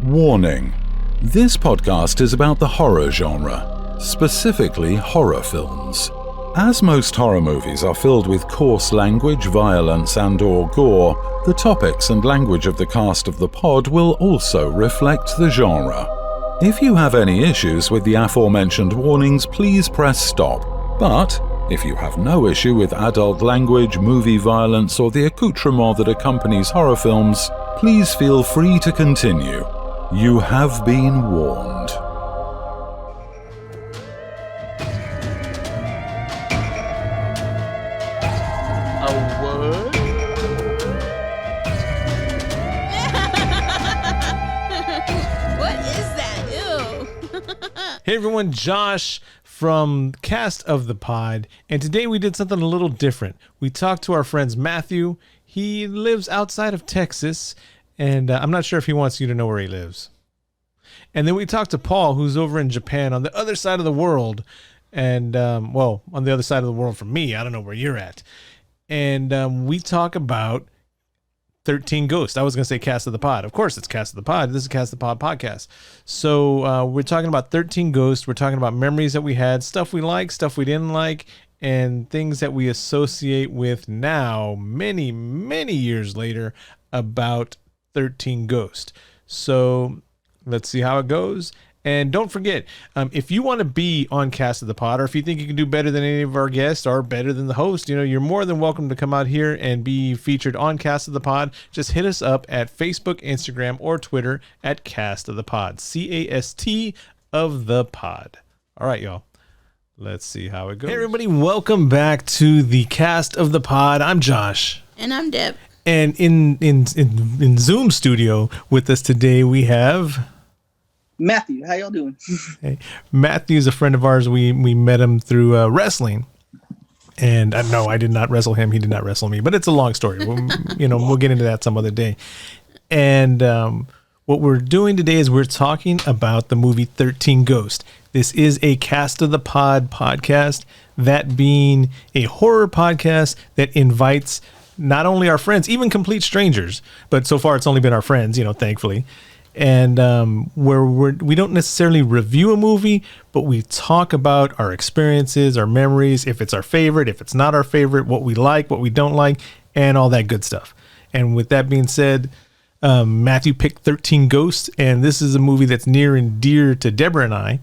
Warning. This podcast is about the horror genre, specifically horror films. As most horror movies are filled with coarse language, violence and/or gore, the topics and language of the cast of the pod will also reflect the genre. If you have any issues with the aforementioned warnings, please press stop. But if you have no issue with adult language, movie violence, or the accoutrement that accompanies horror films, please feel free to continue. You have been warned. Hey everyone, Josh from Cast of the Pod, and today we did something a little different. We talked to our friend Matthew. He lives outside of Texas, and I'm not sure if he wants you to know where he lives. And then we talked to Paul, who's over in Japan on the other side of the world, and on the other side of the world from me. I don't know where you're at. And we talk about 13 Ghosts. I was going to say Cast of the Pod. Of course, it's Cast of the Pod. This is Cast of the Pod podcast. So we're talking about 13 Ghosts. We're talking about memories that we had, stuff we like, stuff we didn't like, and things that we associate with now, many, many years later, about 13 Ghosts. So let's see how it goes. And don't forget, if you want to be on Cast of the Pod, or if you think you can do better than any of our guests or better than the host, you're more than welcome to come out here and be featured on Cast of the Pod. Just hit us up at Facebook, Instagram, or Twitter at Cast of the Pod. CAST of the Pod. All right, y'all. Let's see how it goes. Hey, everybody. Welcome back to the Cast of the Pod. I'm Josh. And I'm Deb. And in Zoom studio with us today, we have Matthew. How y'all doing? Hey, Matthew's a friend of ours. We met him through wrestling, and no, I did not wrestle him. He did not wrestle me, but it's a long story. We'll get into that some other day. And what we're doing today is we're talking about the movie 13 Ghosts. This is a Cast of the Pod podcast, that being a horror podcast that invites not only our friends, even complete strangers, but so far it's only been our friends, thankfully. And where we don't necessarily review a movie, but we talk about our experiences, our memories, if it's our favorite, if it's not our favorite, what we like, what we don't like, and all that good stuff. And with that being said, Matthew picked 13 Ghosts, and this is a movie that's near and dear to Deborah and I.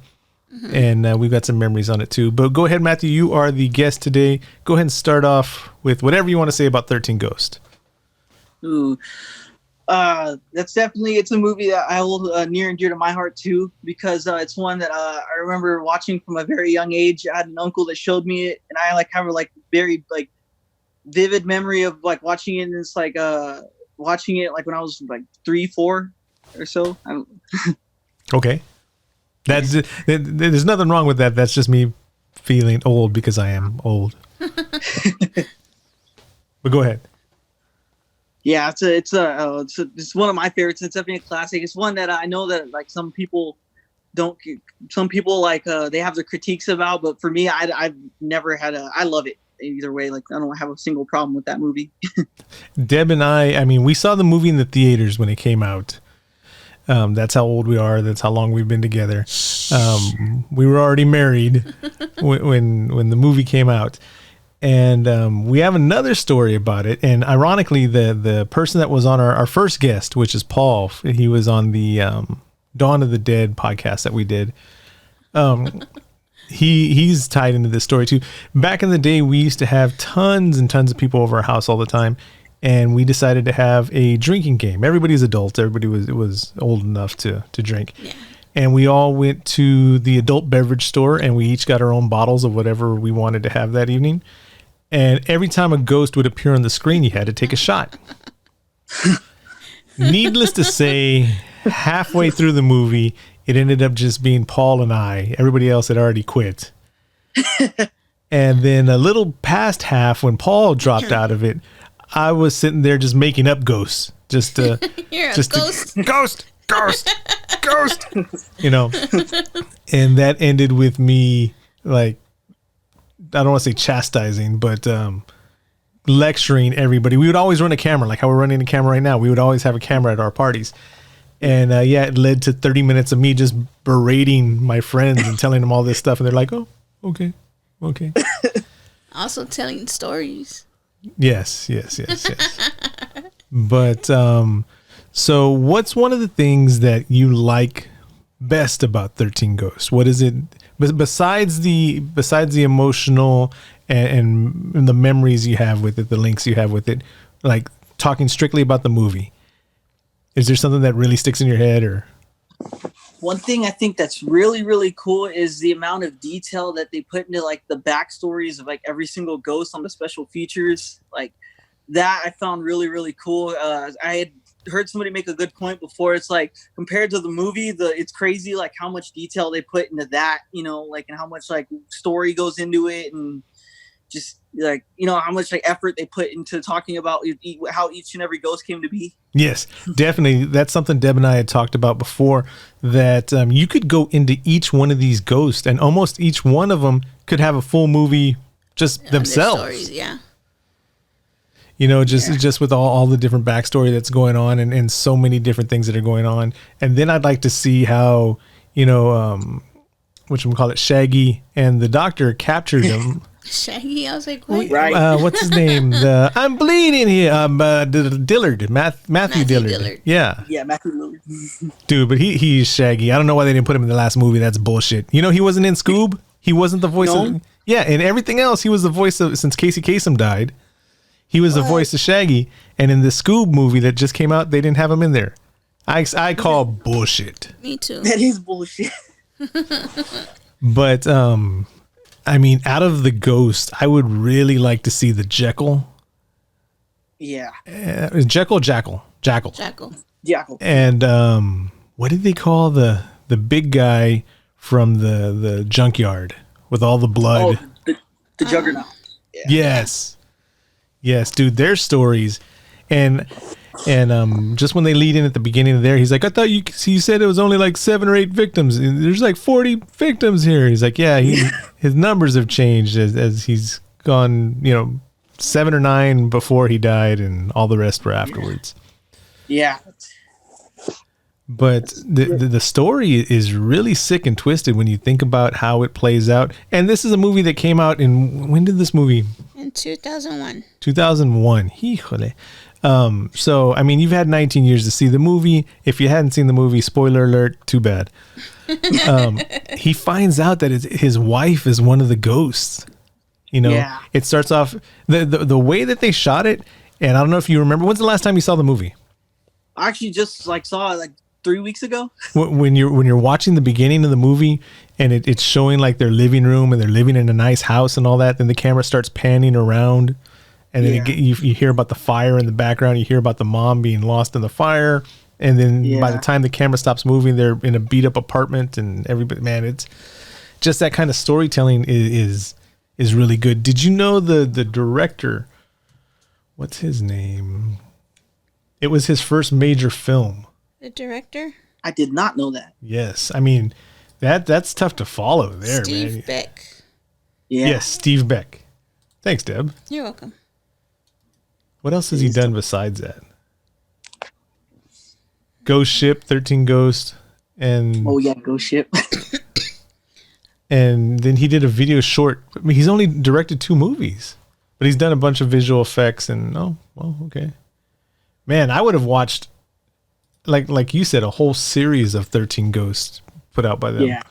Mm-hmm. And we've got some memories on it too. But go ahead, Matthew, you are the guest today. Go ahead and start off with whatever you want to say about 13 Ghosts. Ooh. It's a movie that I hold near and dear to my heart too, because it's one that I remember watching from a very young age. I had an uncle that showed me it, and I have a very vivid memory of watching it. And it's watching it when I was 3, 4 or so. Okay, there's nothing wrong with that. That's just me feeling old because I am old. But go ahead. Yeah, it's one of my favorites. It's definitely a classic. It's one that I know that some people don't. Some people they have their critiques about, but for me, I've never had I love it either way. I don't have a single problem with that movie. Deb and I mean, we saw the movie in the theaters when it came out. That's how old we are. That's how long we've been together. We were already married when the movie came out. And we have another story about it. And ironically, the person that was on our first guest, which is Paul, he was on the Dawn of the Dead podcast that we did. He's tied into this story too. Back in the day, we used to have tons and tons of people over our house all the time. And we decided to have a drinking game. Everybody's adults. Everybody was old enough to drink. Yeah. And we all went to the adult beverage store, and we each got our own bottles of whatever we wanted to have that evening. And every time a ghost would appear on the screen, you had to take a shot. Needless to say, halfway through the movie, it ended up just being Paul and I. Everybody else had already quit. And then a little past half, when Paul dropped out of it, I was sitting there just making up ghosts. Just You're a ghost. Ghost. And that ended with me I don't want to say chastising, but lecturing everybody. We would always run a camera, like how we're running a camera right now. We would always have a camera at our parties. And it led to 30 minutes of me just berating my friends and telling them all this stuff. And they're like, oh, okay. Also telling stories. Yes. But so what's one of the things that you like best about 13 Ghosts? What is it besides the emotional and the memories you have with it, the links you have with it, like talking strictly about the movie? Is there something that really sticks in your head? Or one thing I think that's really, really cool is the amount of detail that they put into like the backstories of like every single ghost on the special features. Like that I found really, really cool. I had heard somebody make a good point before. It's like compared to the movie, it's crazy like how much detail they put into that, like, and how much like story goes into it, and just like, how much like effort they put into talking about how each and every ghost came to be. Yes, definitely. That's something Deb and I had talked about before, that you could go into each one of these ghosts and almost each one of them could have a full movie just themselves. Stories, yeah. Just with all the different backstory that's going on and so many different things that are going on. And then I'd like to see how, whatchamacallit, Shaggy and the doctor captured them. Shaggy, I was like, what? Right. What's his name? I'm bleeding here. Dillard, Matthew Dillard. Yeah, Matthew Dillard. Dude, but he's Shaggy. I don't know why they didn't put him in the last movie. That's bullshit. He wasn't in Scoob. He wasn't the voice of. Yeah, and everything else, he was the voice of. Since Casey Kasem died, he was the voice of Shaggy. And in the Scoob movie that just came out, they didn't have him in there. I call bullshit. Me too. That is bullshit. But I mean, out of the Ghost, I would really like to see the Jekyll. Yeah. Jackal. And what did they call the big guy from the junkyard with all the blood? Oh, the Juggernaut. Yeah. Yes, dude, their stories. And just when they lead in at the beginning of there, he's like, I thought you said it was only like 7 or 8 victims. There's like 40 victims here. He's like, yeah, his numbers have changed as he's gone, 7 or 9 before he died, and all the rest were afterwards. Yeah. But the story is really sick and twisted when you think about how it plays out. And this is a movie that came out when did this movie? In 2001. 2001. Híjole. So, I mean, you've had 19 years to see the movie. If you hadn't seen the movie, spoiler alert, too bad. He finds out that his wife is one of the ghosts. It starts off, the way that they shot it, and I don't know if you remember, when's the last time you saw the movie? I actually just saw it 3 weeks ago. When you're watching the beginning of the movie and it's showing like their living room and they're living in a nice house and all that, then the camera starts panning around, and then you hear about the fire in the background. You hear about the mom being lost in the fire, and then by the time the camera stops moving, they're in a beat up apartment, and everybody, man, it's just that kind of storytelling is really good. Did you know the director? What's his name? It was his first major film. The director? I did not know that. Yes. I mean, that's tough to follow there, Steve man. Beck. Yeah. Yes, Steve Beck. Thanks, Deb. You're welcome. What else has he done besides that? Ghost Ship, 13 Ghosts, and... Oh, yeah, Ghost Ship. And then he did a video short. I mean, he's only directed 2 movies, but he's done a bunch of visual effects, and okay. Man, I would have watched, like you said, a whole series of 13 Ghosts put out by them. Yeah.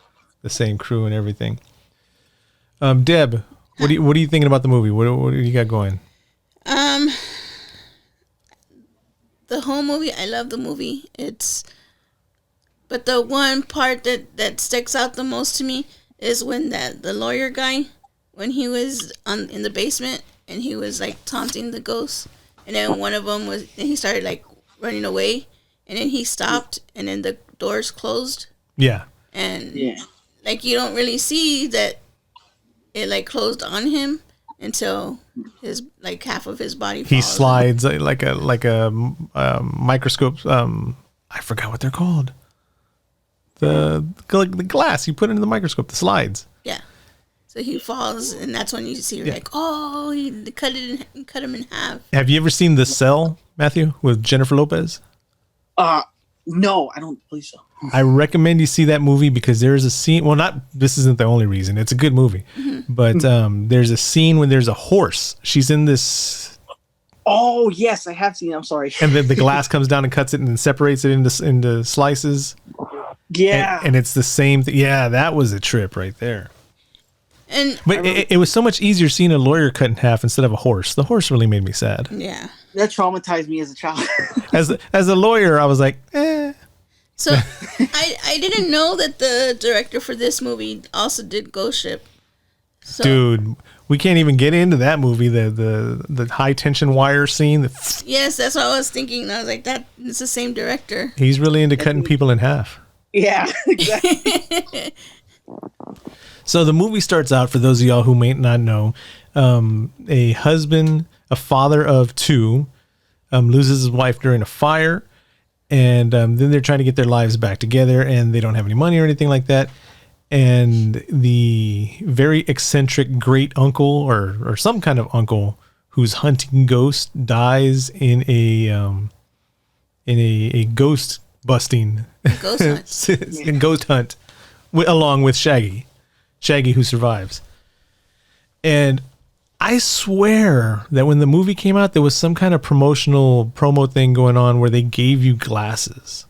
The same crew and everything. Deb, what are you thinking about the movie? What do you got going? The whole movie, I love the movie. But the one part that sticks out the most to me is when the lawyer guy, when he was in the basement and he was like taunting the ghosts, and then one of them he started like running away, and then he stopped, and then the doors closed. Yeah. And like you don't really see that it like closed on him until his like half of his body falls. He slides like a microscope. I forgot what they're called. The glass you put into the microscope, the slides. Yeah. So he falls, and that's when you see like, oh, he cut cut him in half. Have you ever seen The Cell, Matthew, with Jennifer Lopez? No, I don't believe so. I recommend you see that movie because there is a scene. Well, this isn't the only reason. It's a good movie, but there's a scene when there's a horse. She's in this. Oh yes, I have seen it. I'm sorry. And then the glass comes down and cuts it and then separates it into slices. Yeah, and it's the same thing. Yeah, that was a trip right there. But it was so much easier seeing a lawyer cut in half instead of a horse. The horse really made me sad. Yeah. That traumatized me as a child. As a lawyer, I was like, eh. So I didn't know that the director for this movie also did Ghost Ship. So, dude, we can't even get into that movie. The high tension wire scene. Yes, that's what I was thinking. I was like, that is the same director. He's really into cutting people in half. Yeah, exactly. So the movie starts out, for those of y'all who may not know, a husband, a father of two, loses his wife during a fire, and then they're trying to get their lives back together, and they don't have any money or anything like that. And the very eccentric great uncle or some kind of uncle who's hunting ghosts dies in a ghost busting Ghost hunt. ghost hunt along with Shaggy, who survives. And I swear that when the movie came out, there was some kind of promo thing going on where they gave you glasses.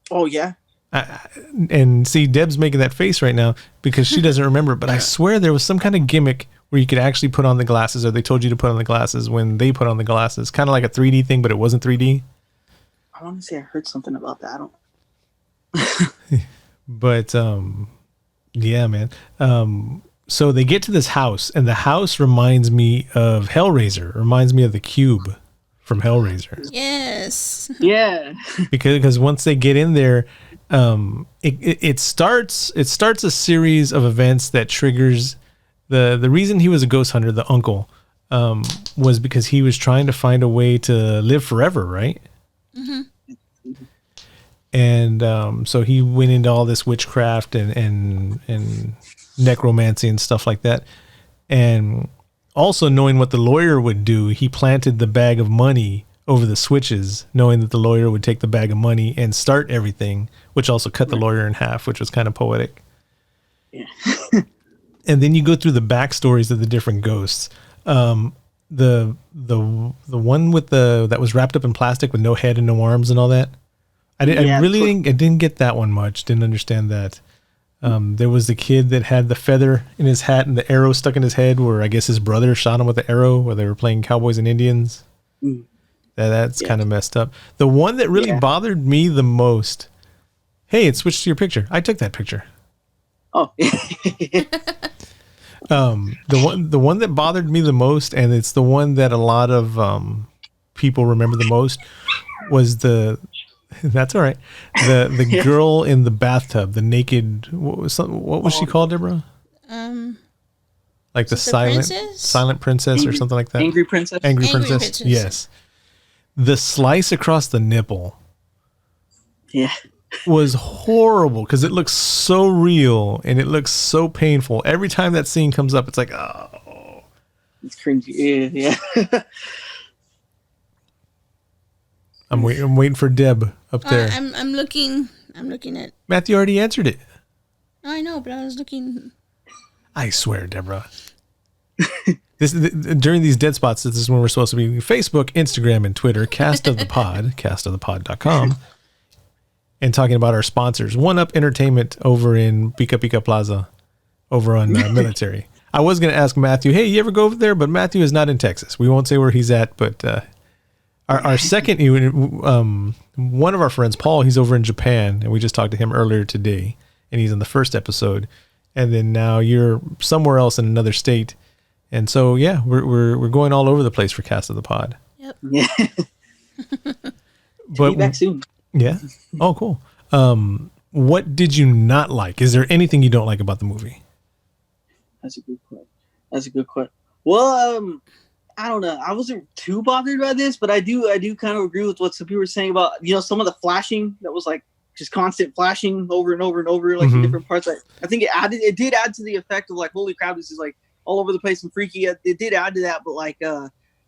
Oh yeah. And see, Deb's making that face right now because she doesn't remember. But I swear there was some kind of gimmick where you could actually put on the glasses, or they told you to put on the glasses when they put on the glasses. Kind of like a 3D thing, but it wasn't 3D. I want to say I heard something about that. I don't. But yeah, man. So they get to this house, and the house reminds me of Hellraiser. Reminds me of the cube from Hellraiser. Yes. Yeah. Because once they get in there, it starts a series of events that triggers the reason he was a ghost hunter, the uncle, was because he was trying to find a way to live forever, right? Mm-hmm. And so he went into all this witchcraft and necromancy and stuff like that. And also knowing what the lawyer would do, he planted the bag of money over the switches, knowing that the lawyer would take the bag of money and start everything, which also cut the lawyer in half, which was kind of poetic. Yeah. And then you go through the backstories of the different ghosts. The one with that was wrapped up in plastic with no head and no arms and all that. I didn't get that one much. Didn't understand that. There was the kid that had the feather in his hat and the arrow stuck in his head, where I guess his brother shot him with the arrow, where they were playing cowboys and Indians. Mm. That's kind of messed up. The one that really bothered me the most. Hey, it switched to your picture. I took that picture. Oh. The one that bothered me the most, and it's the one that a lot of people remember the most, was that's all right. The girl in the bathtub, the naked. What was she called, Deborah? Like the silent princess or something like that. Angry princess. Angry princess. Yes. The slice across the nipple. Yeah. Was horrible because it looks so real and it looks so painful. Every time that scene comes up, it's like, oh, it's cringy. Yeah. I'm waiting for Deb up there. I'm looking at. Matthew already answered it. I know, but I was looking. I swear, Deborah. During these dead spots, this is when we're supposed to be Facebook, Instagram, and Twitter. Cast of the Pod, castofthepod.com. And talking about our sponsors, One Up Entertainment over in Pica Pica Plaza, over on Military. I was going to ask Matthew, hey, you ever go over there? But Matthew is not in Texas. We won't say where he's at, but our second, one of our friends, Paul, he's over in Japan, and we just talked to him earlier today, and he's in the first episode. And then now you're somewhere else in another state, and so yeah, we're going all over the place for Cast of the Pod. Yep. Yeah. But be back soon. Yeah. Oh, cool. What did you not like? Is there anything you don't like about the movie? That's a good question. Well, I don't know. I wasn't too bothered by this, but I do kind of agree with what some people were saying about, some of the flashing that was like just constant flashing over and over and over, like in different parts. I think it did add to the effect of like, holy crap, this is like all over the place and freaky. It did add to that, but like,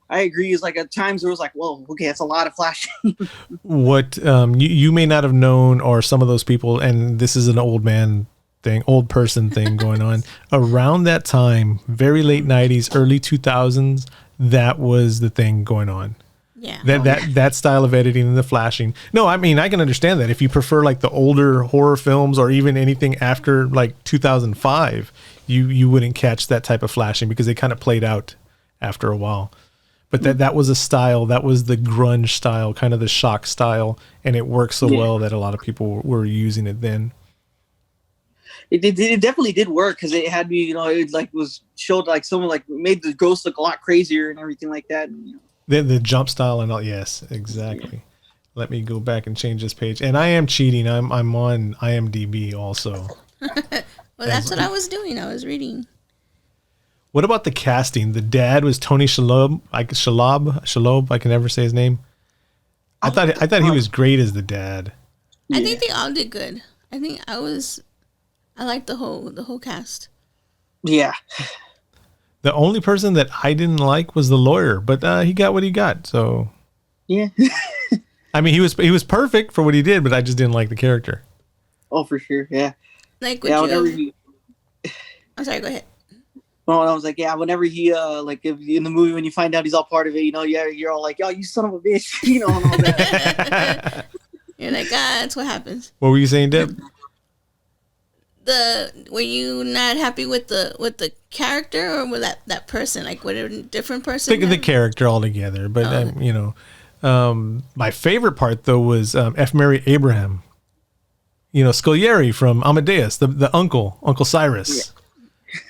I agree. It's like at times there was like, whoa, okay, that's a lot of flashing. What you may not have known, or some of those people, and this is an old man thing, old person thing going on around that time, very late 90s, early 2000s. That was the thing going on. Yeah. That style of editing and the flashing. No, I mean, I can understand that if you prefer like the older horror films or even anything after like 2005, you wouldn't catch that type of flashing because they kind of played out after a while. But that was a style, that was the grunge style, kind of the shock style, and it worked so well that a lot of people were using it then. It definitely did work because it had me, you know, it like was showed like someone like made the ghost look a lot crazier and everything like that. And, you know. The jump style and all, yes, exactly. Yeah. Let me go back and change this page. And I am cheating. I'm on IMDb also. Well, that's what I was doing. I was reading. What about the casting? The dad was Tony Shalhoub. Shalhoub. I can never say his name. I thought he was great as the dad. I think they all did good. I liked the whole cast. Yeah. The only person that I didn't like was the lawyer, but he got what he got. So yeah. I mean, he was perfect for what he did, but I just didn't like the character. Oh, for sure. Yeah. Like I'm sorry. Go ahead. Well, I was like, yeah, whenever he like if in the movie when you find out he's all part of it, you know, yeah, you're all like, oh, you son of a bitch, you know, and all that. You're like, that's what happens. What were you saying, Deb? Were you not happy with the character or with that person? Like, with a different person? Think of the character altogether, but you know, my favorite part though was F. Mary Abraham. You know, Scaglieri from Amadeus, the Uncle Cyrus. Yeah.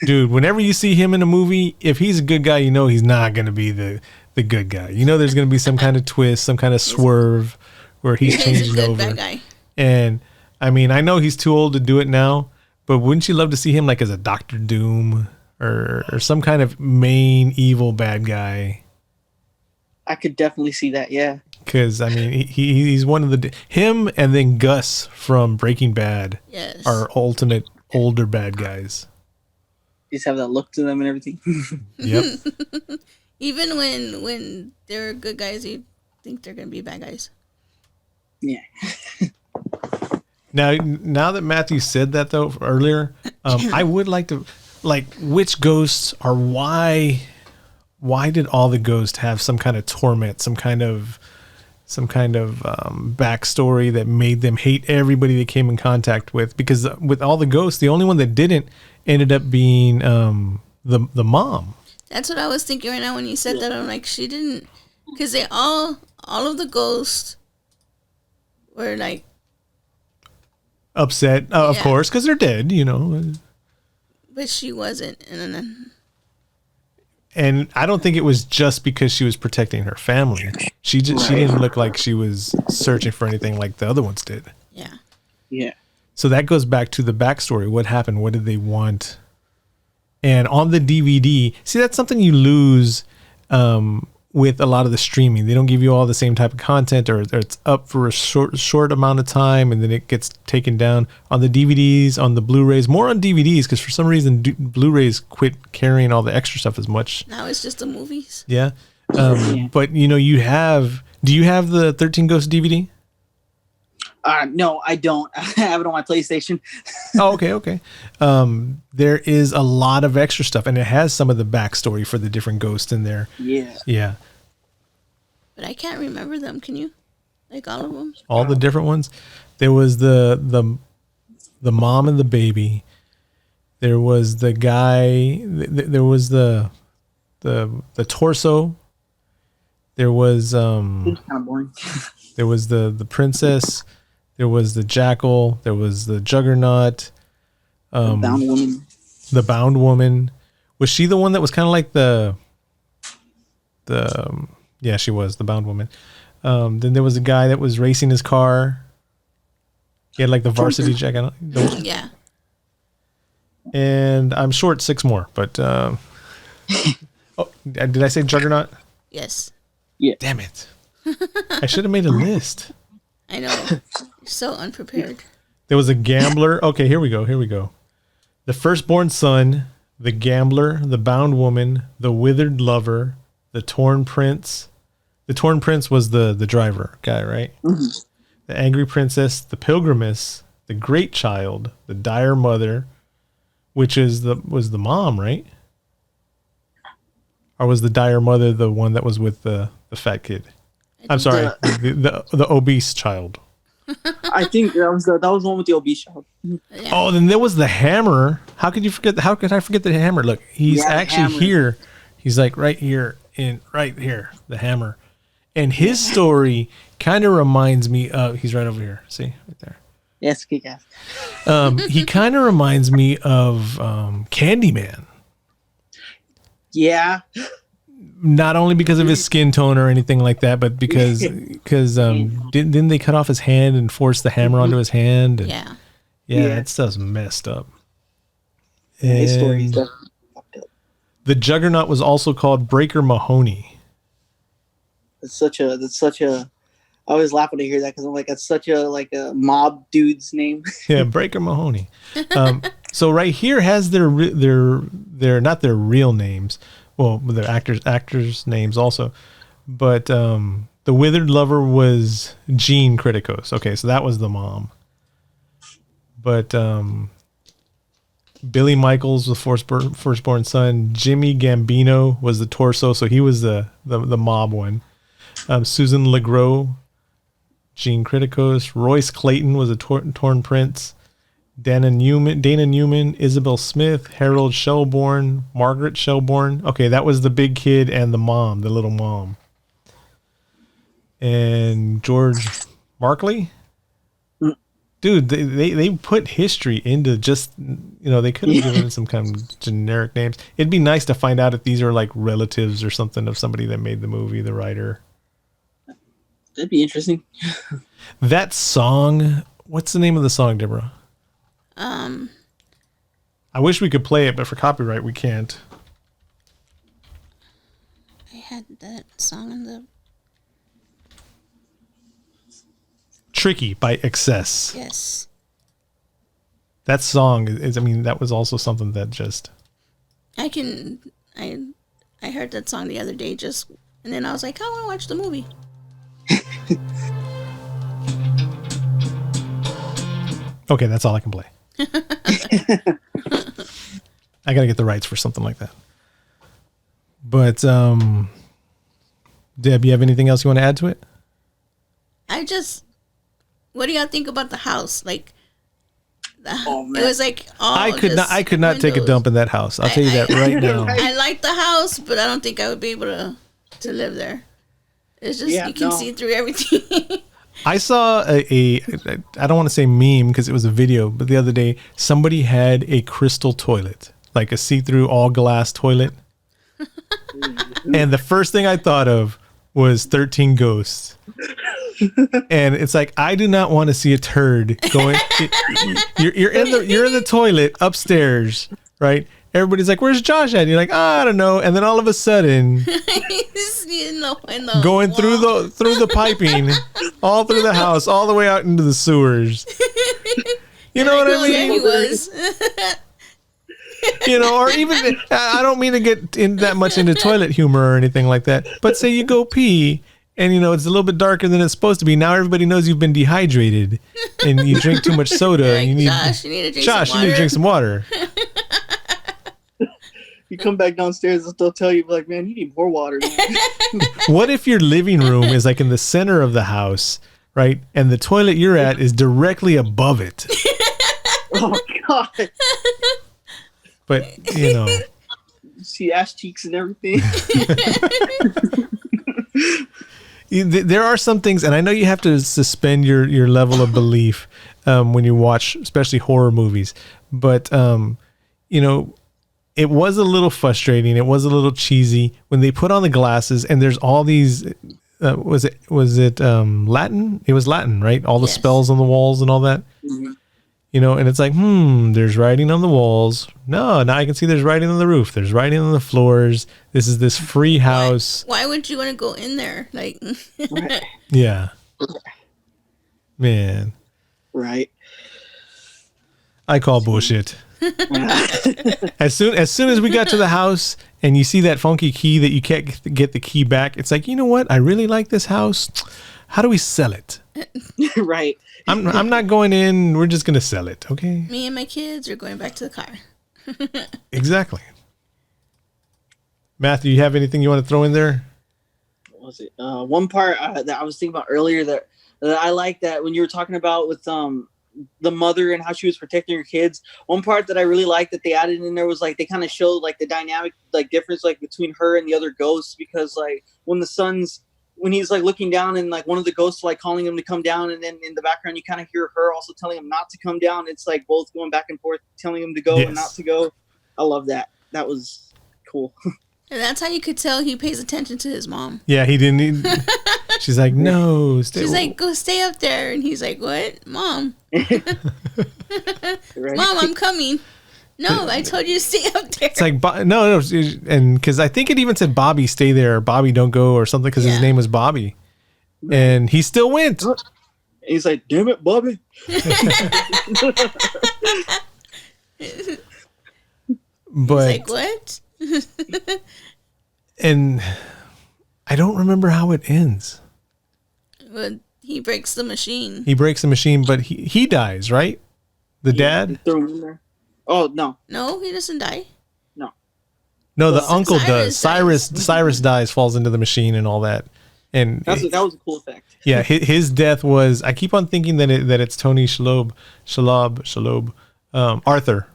Dude, whenever you see him in a movie, if he's a good guy, you know he's not going to be the good guy. You know there's going to be some kind of twist, some kind of swerve where he's changing over. Bad guy. And I mean, I know he's too old to do it now, but wouldn't you love to see him like as a Dr. Doom or some kind of main evil bad guy? I could definitely see that, yeah. Because, I mean, he's one of him and then Gus from Breaking Bad are ultimate older bad guys. Just have that look to them and everything. Yep. Even when they're good guys, you think they're going to be bad guys. Yeah. Now that Matthew said that though earlier, I would like to, which ghosts are why did all the ghosts have some kind of torment, some kind of backstory that made them hate everybody they came in contact with? Because with all the ghosts, the only one that didn't ended up being the mom. That's what I was thinking right now when you said that. I'm like, she didn't, because they all of the ghosts were like upset, of course, because they're dead, you know. But she wasn't, and I don't think it was just because she was protecting her family. She didn't look like she was searching for anything like the other ones did. Yeah. Yeah. So that goes back to the backstory. What happened? What did they want? And on the DVD, see, that's something you lose with a lot of the streaming. They don't give you all the same type of content, or it's up for a short amount of time and then it gets taken down. On the DVDs, on the Blu-rays, more on DVDs, because for some reason Blu-rays quit carrying all the extra stuff as much. Now it's just the movies. Yeah. But you know, do you have the 13 Ghosts DVD? No, I don't. I have it on my PlayStation. Oh, okay. There is a lot of extra stuff, and it has some of the backstory for the different ghosts in there. Yeah. But I can't remember them. Can you? Like all of them? All the different ones. There was the mom and the baby. There was the guy. There was the torso. There was It's kind of boring. There was the princess. There was the jackal. There was the juggernaut. The bound woman. The bound woman. Was she the one that was kind of like the yeah, she was the bound woman. Then there was a guy that was racing his car. He had like the varsity jacket on. Yeah. And I'm short 6 more, but oh, did I say juggernaut? Yes. Yeah. Damn it. I should have made a list. I know. You're so unprepared. There was a gambler. Okay, here we go. The firstborn son, the gambler, the bound woman, the withered lover, The Torn Prince. The Torn Prince was the driver guy, right? Mm-hmm. The Angry Princess, the Pilgrimess, the Great Child, the Dire Mother, which was the mom, right? Or was the Dire Mother the one that was with the fat kid? I'm sorry, the obese child. I think that was the one with the obese child. Yeah. Oh, then there was the Hammer. How could you forget? How could I forget the Hammer? Look, he's actually here. He's like right here and right here, the Hammer. And his story kind of reminds me of. He's right over here. See, right there. Yes, kick ass. He kind of reminds me of Candyman. Yeah. Not only because of his skin tone or anything like that, but because didn't they cut off his hand and force the hammer onto his hand? And, Yeah. yeah, that stuff's messed up. Yeah, his story And is definitely fucked up. the Juggernaut was also called Breaker Mahoney. That's such a. I always laugh when I hear that because I'm like, that's such a mob dude's name. Yeah, Breaker Mahoney. So right here has their not their real names. Well, their actors' names also. But the Withered Lover was Jean Criticos. Okay, so that was the mom. But Billy Michaels, the firstborn son. Jimmy Gambino was the torso, so he was the mob one. Susan Legros, Jean Criticos. Royce Clayton was a Torn Prince. Dana Newman, Isabel Smith, Harold Shelbourne, Margaret Shelbourne. Okay, that was the big kid and the mom, the little mom. And George Markley. Dude, they put history into just, they could have given some kind of generic names. It'd be nice to find out if these are like relatives or something of somebody that made the movie, the writer. That'd be interesting. That song, what's the name of the song, Deborah? I wish we could play it, but for copyright, we can't. I had that song in the. Tricky by Excess. Yes. That song is, that was also something that just. I heard that song the other day and then I was like, I want to watch the movie. Okay, that's all I can play. I gotta get the rights for something like that. But Deb, you have anything else you want to add to it? What do y'all think about the house? Like, Oh, man. it was like I could not take a dump in that house. I'll tell you that right now. I like the house, but I don't think I would be able to live there. It's just you can see through everything. I saw I don't want to say meme because it was a video, but the other day somebody had a crystal toilet, like a see-through all glass toilet. And the first thing I thought of was 13 Ghosts. And it's like, I do not want to see a turd going. You're in the toilet upstairs, right? Everybody's like, "Where's Josh at?" And you're like, I don't know. And then all of a sudden, going through the piping, all through the house, all the way out into the sewers. You know what I mean? There he was. Or even, I don't mean to get in that much into toilet humor or anything like that, but say you go pee and it's a little bit darker than it's supposed to be. Now everybody knows you've been dehydrated and you drink too much soda. Like, and you need Josh, you need to drink some water. You come back downstairs and they'll tell you, like, man, you need more water. What if your living room is like in the center of the house, right? And the toilet you're at is directly above it. Oh, God. But, see ass cheeks and everything. There are some things, and I know you have to suspend your level of belief when you watch, especially horror movies. But, it was a little frustrating. It was a little cheesy when they put on the glasses and there's all these, was it Latin? It was Latin, right? All the spells on the walls and all that. Mm-hmm. And it's like, there's writing on the walls. No, now I can see there's writing on the roof. There's writing on the floors. This is this free house. Why would you want to go in there? Like, yeah, man. Right. I call bullshit. As soon as we got to the house and you see that funky key that you can't get the key back, it's like, you know what? I really like this house. How do we sell it? Right. I'm not going in. We're just gonna sell it, okay? Me and my kids are going back to the car. Exactly. Matthew, you have anything you want to throw in there? What was it? One part that I was thinking about earlier that I like that when you were talking about with the mother and how she was protecting her kids. One part that I really liked that they added in there was like they kind of showed like the dynamic like difference like between her and the other ghosts, because like when he's like looking down and like one of the ghosts like calling him to come down, and then in the background you kind of hear her also telling him not to come down. It's like both going back and forth, telling him to go and not to go. I love that. That was cool. And that's how you could tell he pays attention to his mom. Yeah, he didn't. She's like, no. She's like, go stay up there. And he's like, what? Mom. Right. Mom, I'm coming. No, I told you to stay up there. It's like, no. And because I think it even said, Bobby, stay there. Bobby, don't go or something, because his name was Bobby. And he still went. He's like, damn it, Bobby. But he's like, what? And I don't remember how it ends. Well, he breaks the machine. He breaks the machine, but he dies, right? The dad? Throw him in there. Oh, no. No, he doesn't die. No, the Well, uncle does. Cyrus Cyrus dies, falls into the machine and all that. And That was a cool effect. yeah, his death was. I keep on thinking that it's Tony Shalhoub, Arthur,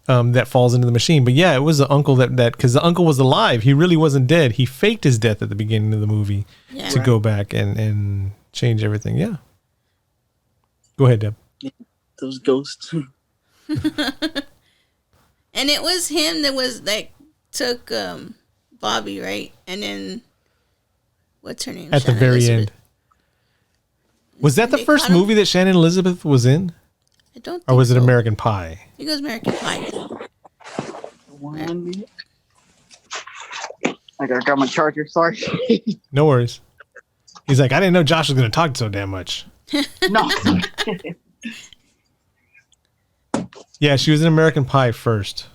that falls into the machine. But yeah, it was the uncle that because the uncle was alive. He really wasn't dead. He faked his death at the beginning of the movie to go back and change everything. Yeah. Go ahead, Deb. Those ghosts. And it was him that took Bobby, right? And then what's her name? At the very end. Was that the first movie that Shannon Elizabeth was in? I don't think Or was it so. American Pie? I think it was American Pie. I gotta grab my charger. Sorry. No worries. He's like, I didn't know Josh was going to talk so damn much. No. Yeah, she was in American Pie first.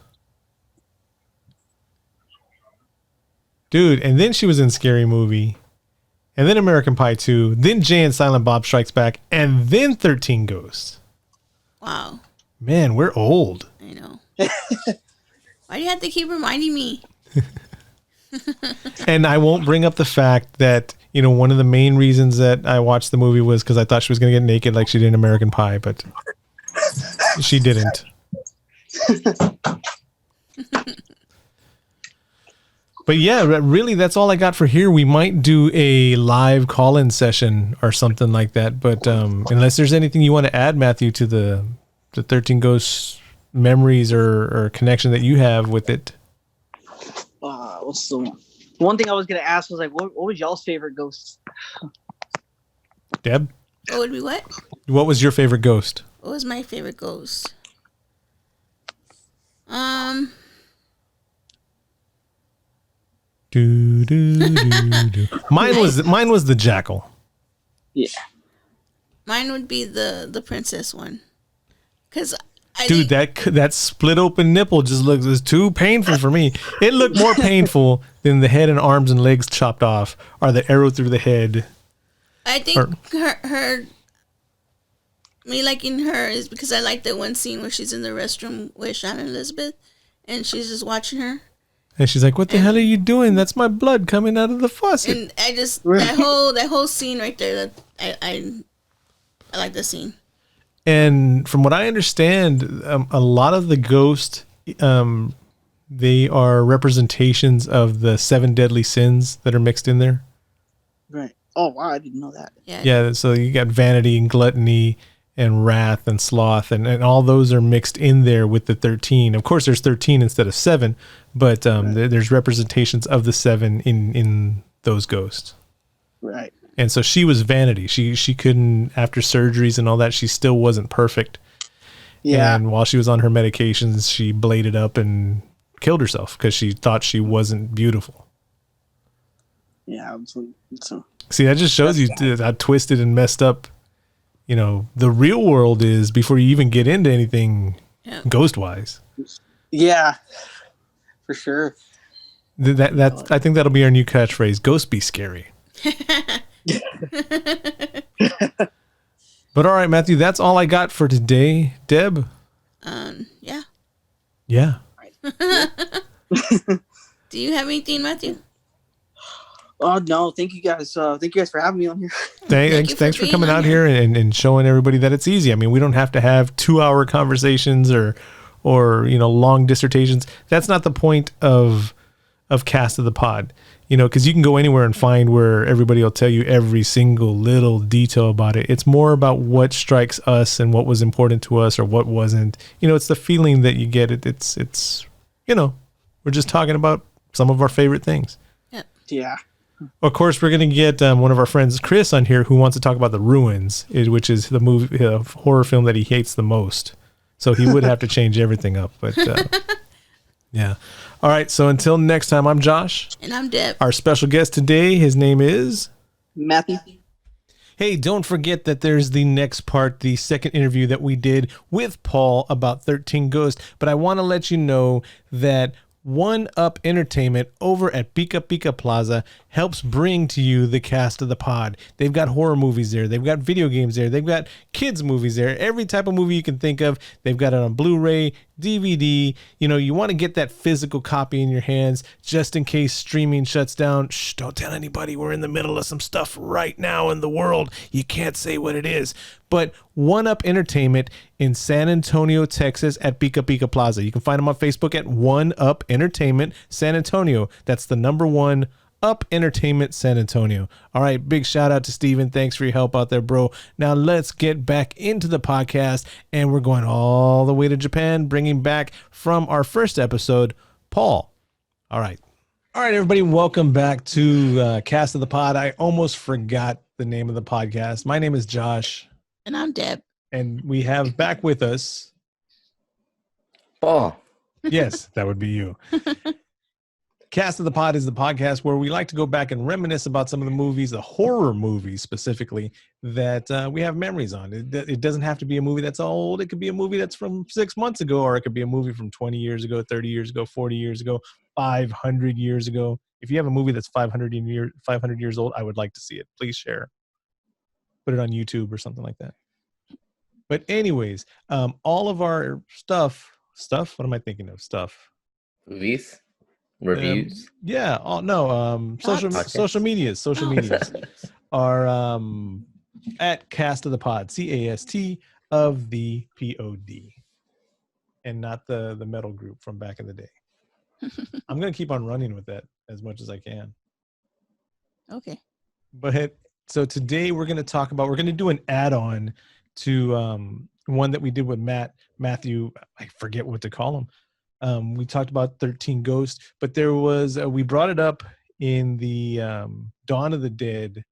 Dude, and then she was in Scary Movie. And then American Pie 2. Then Jay and Silent Bob Strikes Back. And then 13 Ghosts. Wow. Man, we're old. I know. Why do you have to keep reminding me? And I won't bring up the fact that, one of the main reasons that I watched the movie was because I thought she was going to get naked like she did in American Pie, but she didn't. But yeah, really, that's all I got for here. We might do a live call-in session or something like that. But unless there's anything you want to add, Matthew, to the 13 Ghosts memories or connection that you have with it. What's the one thing I was going to ask was like, what was y'all's favorite ghost? Deb? What would be what? What was your favorite ghost? What was my favorite ghost? Mine was the jackal. Yeah. Mine would be the princess one. Cause that split open nipple just looks too painful for me. It looked more painful than the head and arms and legs chopped off or the arrow through the head. I think me liking her is because I like that one scene where she's in the restroom with Shannon Elizabeth and she's just watching her. And she's like, "What the hell are you doing? That's my blood coming out of the faucet." And I just that whole scene right there. I like the scene. And from what I understand, a lot of the ghosts, they are representations of the 7 deadly sins that are mixed in there. Right. Oh wow, I didn't know that. Yeah. So you got vanity and gluttony and wrath and sloth, and all those are mixed in there with the 13. Of course, there's 13 instead of 7, but there's representations of the 7 in those ghosts. Right. And so she was vanity. She couldn't, after surgeries and all that, she still wasn't perfect. Yeah. And while she was on her medications, she bladed up and killed herself because she thought she wasn't beautiful. Yeah. See, that just shows you how twisted and messed up, the real world is before you even get into anything ghost-wise. Yeah, for sure. That's I think that'll be our new catchphrase. Ghosts be scary. But all right, Matthew, that's all I got for today. Deb? Yeah. Yeah. Do you have anything, Matthew? Oh no, thank you guys. Thank you guys for having me on here. Thanks for coming out here and showing everybody that it's easy. I mean, we don't have to have 2-hour conversations or long dissertations. That's not the point of Cast of the Pod. Because you can go anywhere and find where everybody will tell you every single little detail about it. It's more about what strikes us and what was important to us or what wasn't. It's the feeling that you get. It's we're just talking about some of our favorite things. Yeah. Of course, we're going to get one of our friends, Chris, on here who wants to talk about The Ruins, which is the movie horror film that he hates the most. So he would have to change everything up. But yeah. All right. So until next time, I'm Josh. And I'm Deb. Our special guest today, his name is Matthew. Hey, don't forget that there's the next part, the second interview that we did with Paul about 13 Ghosts. But I want to let you know that One Up Entertainment over at Pika Pika Plaza helps bring to you the Cast of the Pod. They've got horror movies there. They've got video games there. They've got kids movies there. Every type of movie you can think of. They've got it on Blu-ray, DVD. You want to get that physical copy in your hands just in case streaming shuts down. Shh, don't tell anybody. We're in the middle of some stuff right now in the world. You can't say what it is. But One Up Entertainment in San Antonio, Texas at Pika Pika Plaza. You can find them on Facebook at One Up Entertainment San Antonio. That's the number 1 Up Entertainment San Antonio. All right, big shout out to Steven. Thanks for your help out there, bro. Now let's get back into the podcast, and we're going all the way to Japan, bringing back from our first episode, Paul. All right, everybody, welcome back to Cast of the Pod. I almost forgot the name of the podcast. My name is Josh. And I'm Deb. And we have back with us Paul. Yes, that would be you. Cast of the Pod is the podcast where we like to go back and reminisce about some of the movies, the horror movies specifically, that we have memories on. It doesn't have to be a movie that's old. It could be a movie that's from 6 months ago, or it could be a movie from 20 years ago, 30 years ago, 40 years ago, 500 years ago. If you have a movie that's 500 years old, I would like to see it. Please share. Put it on YouTube or something like that. But anyways, all of our stuff, what am I thinking of? Stuff. Movies? Reviews? Social medias are at Cast of the Pod, CAST of the POD, and not the metal group from back in the day. I'm going to keep on running with that as much as I can. Okay. But so today we're going to do an add-on to one that we did with Matthew. I forget what to call him. We talked about 13 Ghosts, but there was, we brought it up in the Dawn of the Dead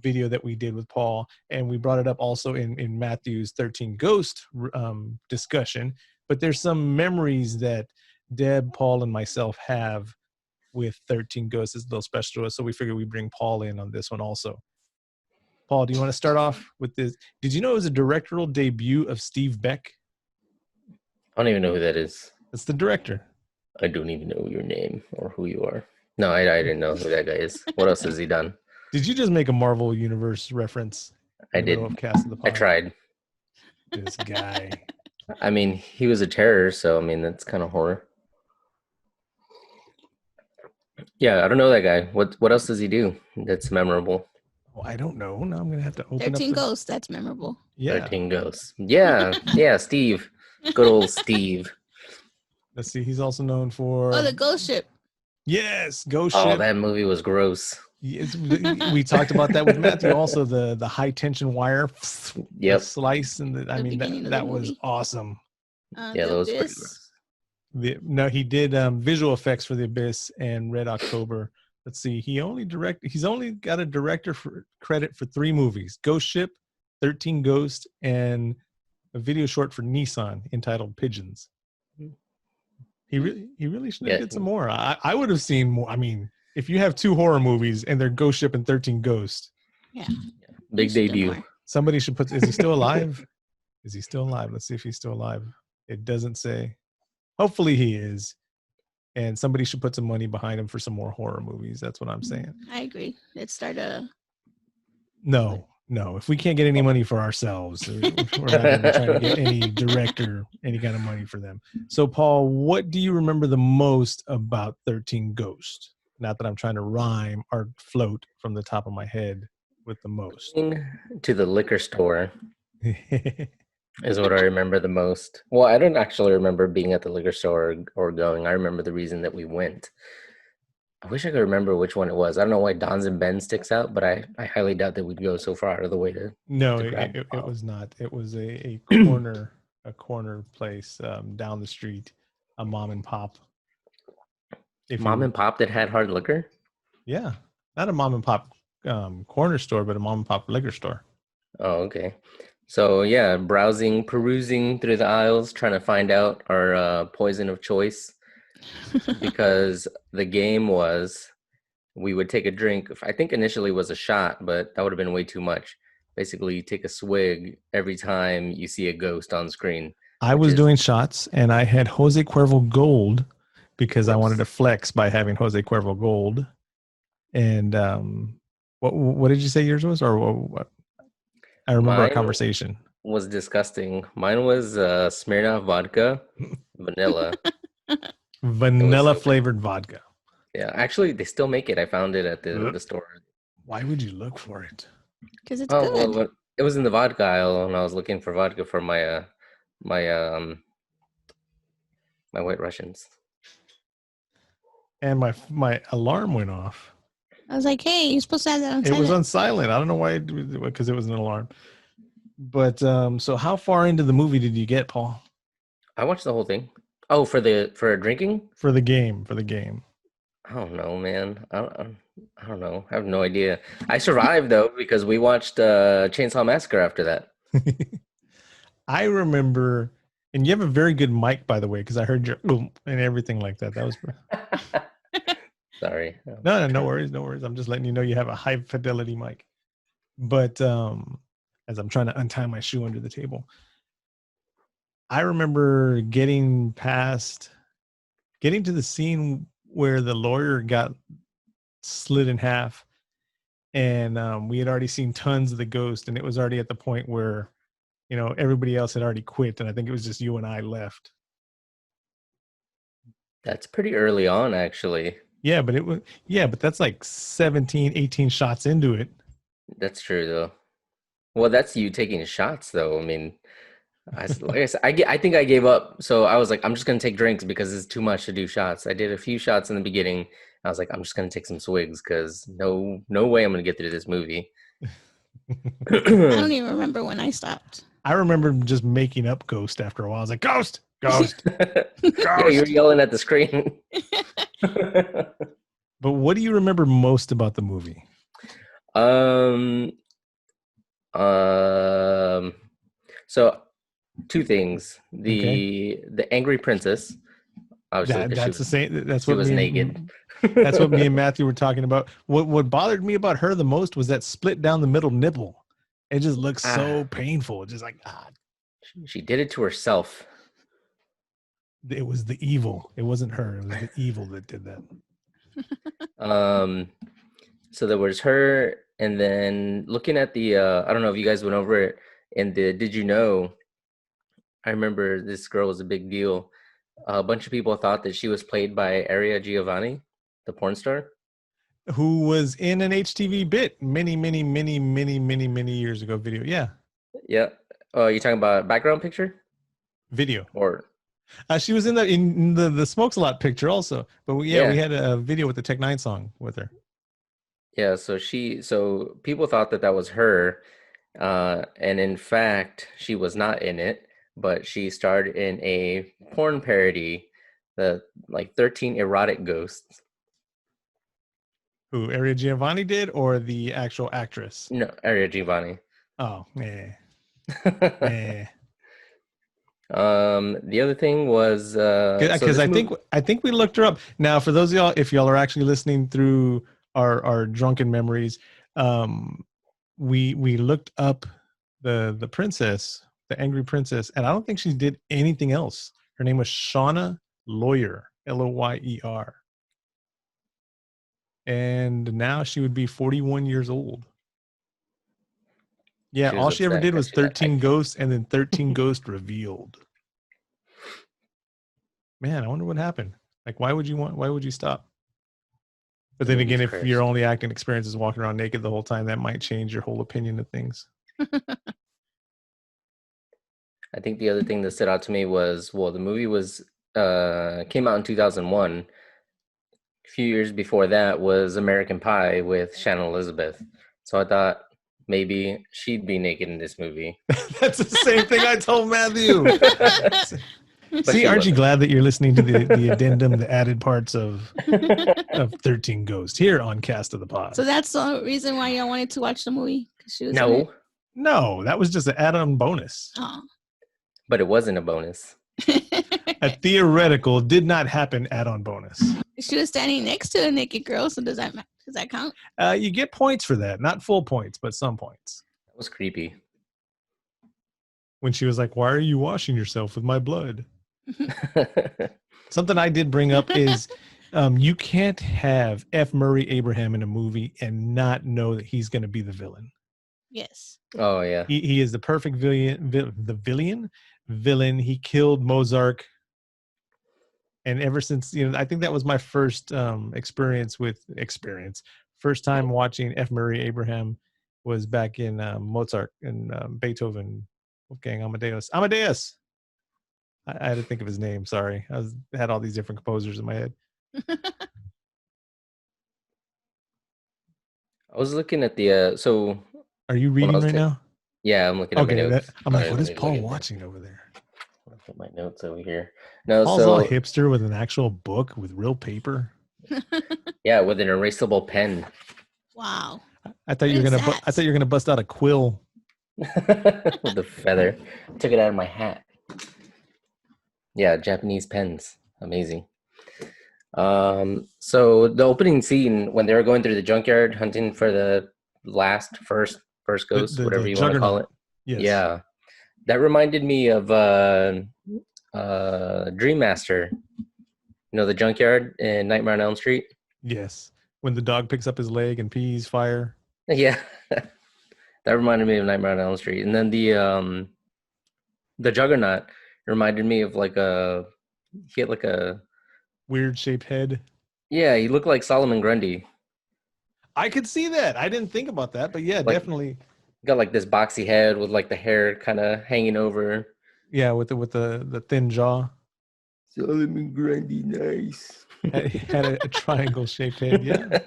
video that we did with Paul, and we brought it up also in Matthew's 13 Ghost discussion. But there's some memories that Deb, Paul, and myself have with 13 Ghosts. It's a little special to us, so we figured we'd bring Paul in on this one also. Paul, do you want to start off with this? Did you know it was a directorial debut of Steve Beck? I don't even know who that is. That's the director. I don't even know your name or who you are. No, I didn't know who that guy is. What else has he done? Did you just make a Marvel Universe reference? I did. Cast of the Pod? I tried. This guy. I mean, he was a terror, so I mean, that's kind of horror. Yeah, I don't know that guy. What else does he do that's memorable? Oh, I don't know. Now I'm going to have to open 13 Ghosts, that's memorable. Yeah. 13 Ghosts. Yeah, Steve. Good old Steve. Let's see. He's also known for... Oh, the Ghost Ship. Yes, Ghost Oh, Ship. that movie was gross. We talked about that with Matthew. Also, the high tension wire slice, and that was awesome. Yeah, that was pretty gross. He did visual effects for The Abyss and Red October. Let's see. He's only got a director for credit for 3 movies: Ghost Ship, 13 Ghosts, and a video short for Nissan entitled Pigeons. He really should have did some more. I would have seen more. I mean, if you have 2 horror movies and they're Ghost Ship and 13 Ghosts. Yeah. Big debut. Somebody should put. Is he still alive? Is he still alive? Let's see if he's still alive. It doesn't say. Hopefully he is. And somebody should put some money behind him for some more horror movies. That's what I'm saying. I agree. Let's start a. No. If we can't get any money for ourselves, we're not going to try to get any director any kind of money for them. So, Paul, what do you remember the most about 13 Ghosts? Not that I'm trying to rhyme or float from the top of my head with the most. To the liquor store is what I remember the most. Well, I don't actually remember being at the liquor store or going. I remember the reason that we went. I wish I could remember which one it was. I don't know why Don's and Ben sticks out, but I highly doubt that we'd go so far out of the way to. No, to grab it Paul. was not. It was a corner place down the street, a mom and pop. Mom and pop that had hard liquor? Yeah, not a mom and pop corner store, but a mom and pop liquor store. Oh, okay. So yeah, perusing through the aisles, trying to find out our poison of choice. Because the game was we would take a drink. I think initially it was a shot, but that would have been way too much. Basically, you take a swig every time you see a ghost on screen. I was doing shots, and I had Jose Cuervo Gold because I wanted to flex by having Jose Cuervo Gold. And what did you say yours was, or what? I remember our conversation. Was disgusting. Mine was Smirnoff vodka, vanilla. Vanilla flavored vodka. Yeah, actually, they still make it. I found it at the store. Why would you look for it? Because it's good. Well, it was in the vodka aisle, and I was looking for vodka for my my White Russians. And my alarm went off. I was like, "Hey, you're supposed to have that on silent." It was on silent. I don't know why, because it was an alarm. But so, how far into the movie did you get, Paul? I watched the whole thing. Oh, for drinking? For the game. I don't know, man. I don't know. I have no idea. I survived though because we watched Chainsaw Massacre after that. I remember, and you have a very good mic, by the way, because I heard your and everything like that. That was. Sorry. No worries. I'm just letting you know you have a high fidelity mic. But as I'm trying to untie my shoe under the table, I remember getting to the scene where the lawyer got slit in half, and we had already seen tons of the ghost, and it was already at the point where, everybody else had already quit, and I think it was just you and I left. That's pretty early on, actually. Yeah, but that's like 17, 18 shots into it. That's true, though. Well, that's you taking shots, though. I mean, like I said, I think I gave up. So I was like, I'm just going to take drinks because it's too much to do shots. I did a few shots in the beginning. I was like, I'm just going to take some swigs because no way I'm going to get through this movie. I don't even remember when I stopped. I remember just making up Ghost after a while. I was like, Ghost! Ghost! Yeah, you were yelling at the screen. But what do you remember most about the movie? So two things. The angry princess. Obviously, that's the same. That's what was naked. That's what me and Matthew were talking about. What bothered me about her the most was that split down the middle nipple. It just looks so painful. Just like she did it to herself. It was the evil. It wasn't her. It was the evil that did that. So there was her, and then looking at the I don't know if you guys went over it in the Did You Know? I remember this girl was a big deal. A bunch of people thought that she was played by Aria Giovanni, the porn star, who was in an HTV bit many years ago. Video, yeah. Oh, you talking about background picture? Video. Or she was in the Smokes a Lot picture also. But we had a video with the Tech Nine song with her. Yeah, so people thought that was her, and in fact, she was not in it, but she starred in a porn parody, the 13 Erotic Ghosts. Who, Aria Giovanni did, or the actual actress? No, Aria Giovanni. Oh, yeah. The other thing was because I think we looked her up. Now, for those of y'all, if y'all are actually listening through our drunken memories, we looked up the princess, the angry princess, and I don't think she did anything else. Her name was Shauna Lawyer, Loyer, and now she would be 41 years old. Yeah, She was all she ever upset did 'cause was she got 13 typed. Ghosts and then 13 Ghost Revealed. Man, I wonder what happened. Like, why would you stop? But The then again, movie's if your cursed. only acting experience is walking around naked the whole time, that might change your whole opinion of things. I think the other thing that stood out to me was, well, the movie was came out in 2001. A few years before that was American Pie with Shannon Elizabeth. So I thought maybe she'd be naked in this movie. That's the same thing I told Matthew. But See, she aren't you wasn't. glad that you're listening to the addendum, the added parts of 13 Ghosts here on Cast of the Pod? So that's the reason why y'all wanted to watch the movie, because she was in it. No, No, that was just an add-on bonus. Oh. but it wasn't a bonus. A theoretical did not happen add-on bonus. She was standing next to a naked girl, so does that count? You get points for that. Not full points, but some points. That was creepy. When she was like, "Why are you washing yourself with my blood?" Something I did bring up is you can't have F. Murray Abraham in a movie and not know that he's going to be the villain. Yes. Oh yeah. He is the perfect villain. He killed Mozart. And ever since, I think that was my first experience. First time watching F. Murray Abraham was back in Mozart and Beethoven, Wolfgang Amadeus. I had to think of his name. Sorry, had all these different composers in my head. I was looking at the so Are you when I reading was right now? yeah, I'm looking at my Okay, notes. I'm like, Sorry, what let is me look Paul at that. watching over there? I'll put my notes over here. No, Paul's all so hipster with an actual book with real paper. yeah, with an erasable pen. Wow. I thought you were What is gonna. that? I thought you were gonna bust out a quill. With the feather. Took it out of my hat. Yeah, Japanese pens. Amazing. So the opening scene when they were going through the junkyard hunting for the first ghost, whatever The you want to call juggernaut. it. Yes. Yeah. That reminded me of Dream Master. You know, the junkyard in Nightmare on Elm Street? Yes. When the dog picks up his leg and pees fire. Yeah. That reminded me of Nightmare on Elm Street. And then the Juggernaut reminded me of he had like a Weird shaped head. yeah, he looked like Solomon Grundy. I could see that. I didn't think about that, but yeah, Like- definitely. Got like this boxy head with like the hair kind of hanging over. Yeah, with the thin jaw. Solomon Grundy, nice. Had a triangle shaped head. Yeah.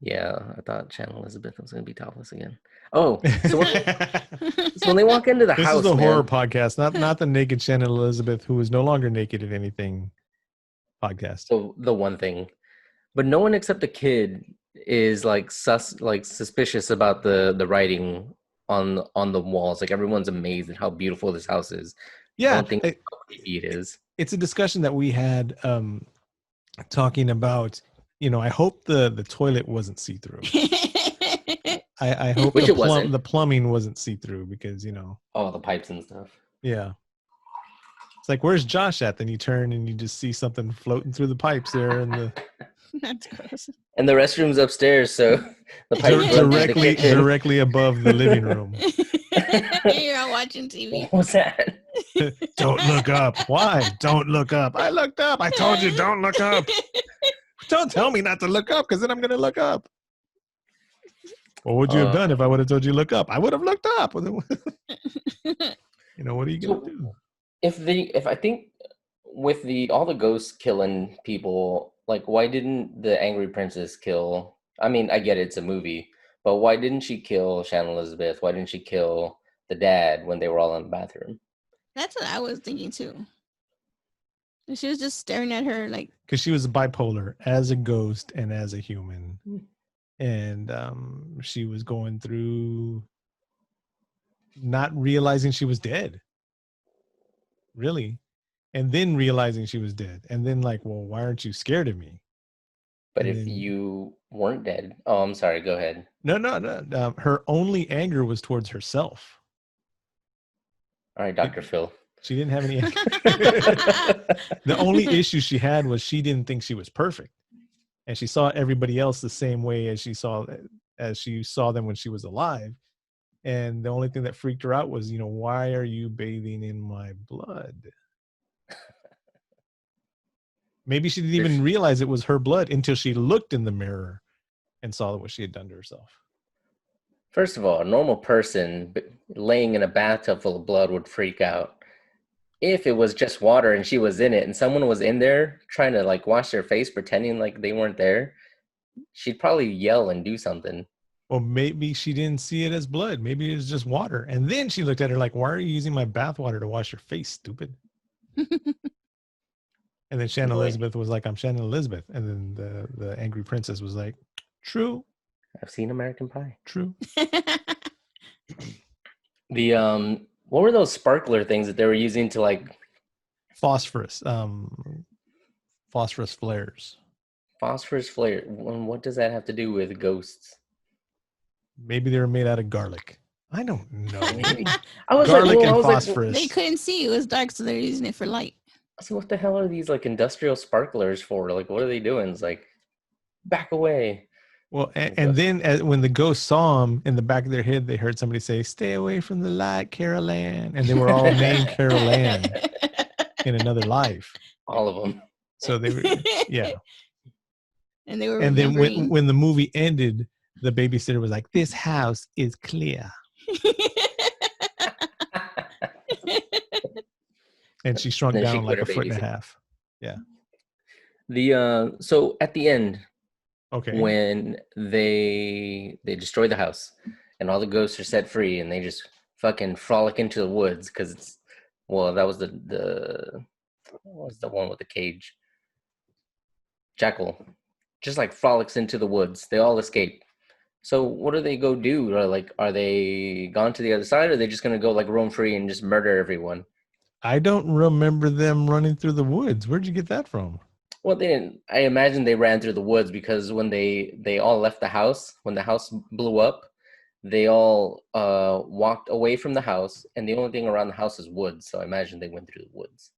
Yeah, I thought Shannon Elizabeth was gonna be topless again. Oh, so when they walk into the This house, is the man, horror podcast, not the naked Shannon Elizabeth, who is no longer naked in anything podcast. so the one thing, but no one except the kid is like suspicious about the writing on the walls. Like everyone's amazed at how beautiful this house is. Yeah, Don't think how creepy it is. it's a discussion that we had talking about. I hope the toilet wasn't see through. I hope Which it wasn't. the plumbing wasn't see through because Oh, the pipes and stuff. yeah. It's like, where's Josh at? Then you turn and you just see something floating through the pipes there, and That's gross. And the restroom's upstairs, so the pipes run through the kitchen. directly above the living room. You're all watching TV. What was that? Don't look up. Why? Don't look up. I looked up. I told you, don't look up. Don't tell me not to look up, because then I'm going to look up. What would you have done if I would have told you look up? I would have looked up. What are you going to do? If I think with all the ghosts killing people, like why didn't the angry princess kill? I mean, I get it's a movie, but why didn't she kill Shannon Elizabeth? Why didn't she kill the dad when they were all in the bathroom? That's what I was thinking too. And she was just staring at her like, Because she was bipolar as a ghost and as a human. And she was going through not realizing she was dead. Really. And then realizing she was dead. And then like, well, why aren't you scared of me? But And if then, you weren't dead, oh, I'm sorry. Go ahead. no. Her only anger was towards herself. All right, Dr. Phil. She didn't have any anger. The only issue she had was she didn't think she was perfect, and she saw everybody else the same way as she saw them when she was alive. And the only thing that freaked her out was, why are you bathing in my blood? Maybe she didn't even realize it was her blood until she looked in the mirror and saw what she had done to herself. First of all, a normal person laying in a bathtub full of blood would freak out. If it was just water and she was in it and someone was in there trying to like wash their face pretending like they weren't there, she'd probably yell and do something. Well, maybe she didn't see it as blood. Maybe it was just water. And then she looked at her like, why are you using my bath water to wash your face, stupid? And then Shannon Elizabeth was like, I'm Shannon Elizabeth. And then the angry princess was like, true. I've seen American Pie. True. What were those sparkler things that they were using to like phosphorus flares? Phosphorus flare. What does that have to do with ghosts? Maybe they were made out of garlic. I don't know. I was garlic like, and phosphorus. They couldn't see. It was dark, so they're using it for light. So what the hell are these like industrial sparklers for? Like, what are they doing? It's like, back away. Well, and then when the ghosts saw him, in the back of their head, they heard somebody say, "Stay away from the light, Carol Ann," and they were all named Carol Ann in another life. All of them. So they were, yeah. And they were. And then when the movie ended, the babysitter was like, "This house is clear." And she shrunk down like a foot and a half. Yeah. So at the end, okay, when they destroy the house and all the ghosts are set free and they just fucking frolic into the woods because it's that was what was the one with the cage? Jackal. Just like frolics into the woods. They all escape. So what do they go do? Are they gone to the other side, or are they just gonna go like roam free and just murder everyone? I don't remember them running through the woods. Where'd you get that from? Well, they didn't. I imagine they ran through the woods because when they all left the house, when the house blew up, they all walked away from the house, and the only thing around the house is woods. So I imagine they went through the woods.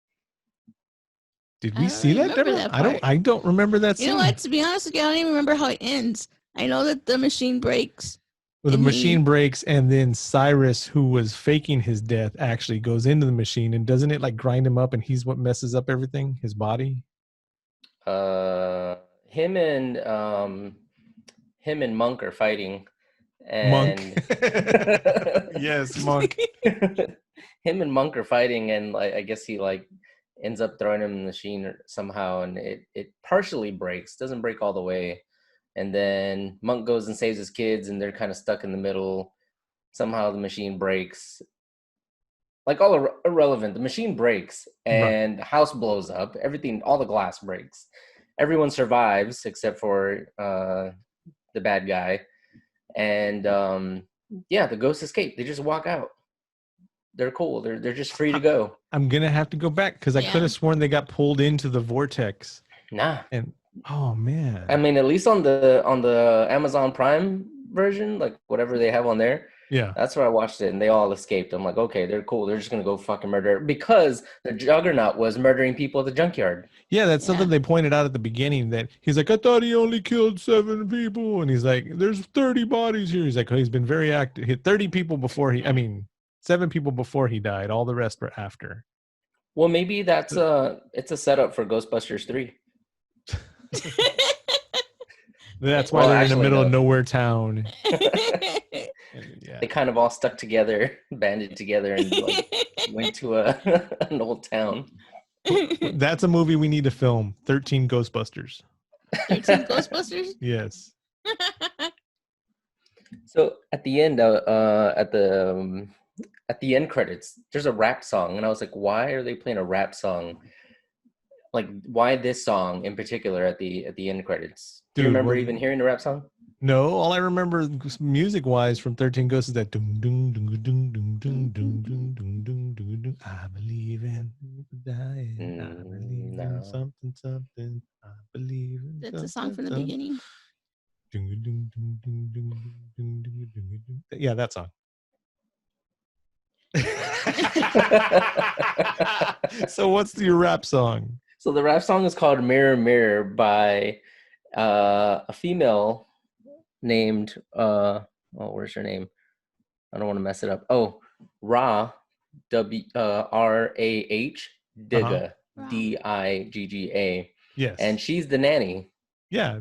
Did we see that, Deborah? I don't remember that scene. You know what? To be honest with you, I don't even remember how it ends. I know that the machine breaks. Well, the machine breaks, and then Cyrus, who was faking his death, actually goes into the machine, and doesn't it like grind him up, and he's what messes up everything, his body? Him and Monk are fighting. And Monk. Yes, Monk. Him and Monk are fighting, and like I guess he like ends up throwing him in the machine somehow, and it partially breaks, doesn't break all the way. And then Monk goes and saves his kids, and they're kind of stuck in the middle. Somehow the machine breaks. Like all irrelevant. The machine breaks, and the house blows up. Everything, all the glass breaks. Everyone survives except for the bad guy. And the ghosts escape. They just walk out. They're cool. They're just free to go. I'm gonna have to go back because I could have sworn they got pulled into the vortex. Nah. And oh man. I mean, at least on the Amazon Prime version, like whatever they have on there. Yeah. That's where I watched it, and they all escaped. I'm like, okay, they're cool. They're just gonna go fucking murder because the Juggernaut was murdering people at the junkyard. Yeah, that's something they pointed out at the beginning, that he's like, I thought he only killed 7 people, and he's like, there's 30 bodies here. He's like, oh, he's been very active. He hit 30 people before 7 people before he died. All the rest were after. Well, maybe it's a setup for Ghostbusters 3. That's why they're in the middle of nowhere town. They kind of all stuck together, banded together, and like went to an old town. That's a movie we need to film. 13 Ghostbusters. 13 Ghostbusters? Yes. So at the end, at the end credits, there's a rap song, and I was like, why are they playing a rap song? Like, why this song in particular at the end credits? Do you remember even hearing the rap song? No, all I remember music-wise from 13 Ghosts is that dum dum dum dum dum dum dum dum dum dum dum. I believe in dying. I believe in something. I believe in That's a song from the beginning. Yeah, that song. So what's your rap song? So the rap song is called Mirror Mirror by a female named where's her name? I don't want to mess it up. Oh, Ra RAH Digga Wow. DIGGA. Yes. And she's the nanny. Yeah.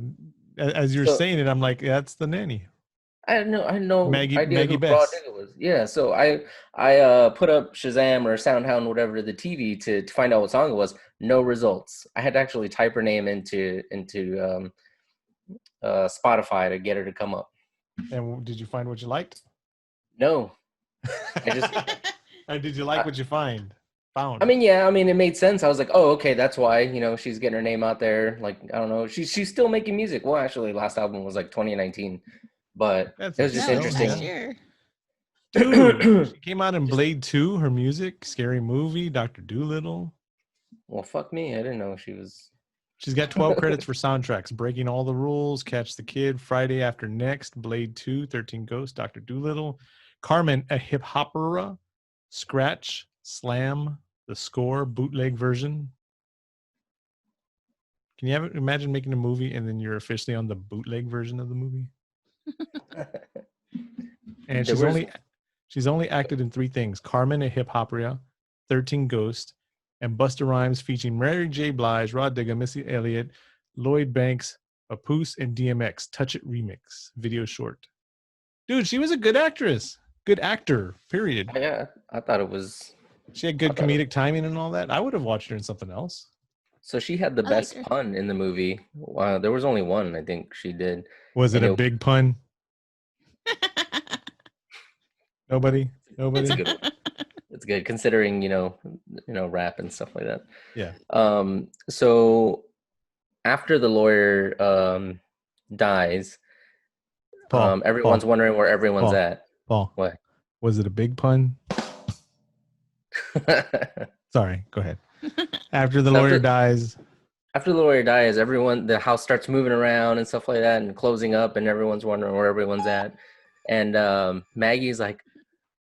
As you're So- saying it, I'm like, that's the nanny. I had no Maggie idea who Raw Bess. Digga was. Yeah, so I put up Shazam or SoundHound, whatever, the TV to find out what song it was. No results. I had to actually type her name into Spotify to get her to come up. And did you find what you liked? No, I just. And did you like what you found? I mean, yeah. I mean, it made sense. I was like, oh, okay, that's why. She's getting her name out there. Like, I don't know. She's still making music. Well, actually, last album was like 2019, but it was just That was interesting. last year. Dude, she came out in Blade 2, her music, Scary Movie, Dr. Dolittle. Well, fuck me. I didn't know she was. She's got 12 credits for soundtracks: Breaking All the Rules, Catch the Kid, Friday After Next, Blade 2, 13 Ghosts, Dr. Dolittle, Carmen, a Hip Hopera, Scratch, Slam, The Score, bootleg version. Can you imagine making a movie and then you're officially on the bootleg version of the movie? And she's only acted in 3 things: Carmen, a Hip Hopera, 13 Ghosts, and Busta Rhymes featuring Mary J. Blige, Rod Digga, Missy Elliott, Lloyd Banks, Papoose, and DMX. Touch It remix video short. Dude, she was a good actress, good actor. Period. Yeah, I thought it was. She had good comedic timing and all that. I would have watched her in something else. So she had the best pun in the movie. There was only one, I think she did. Was it a big pun? Nobody. It's a good one. It's good considering rap and stuff like that. Yeah. So after the lawyer dies, Paul, everyone's wondering where everyone's at. Paul, what? Was it a big pun? Sorry, go ahead. After the lawyer dies. After the lawyer dies, the house starts moving around and stuff like that and closing up, and everyone's wondering where everyone's at. And Maggie's like,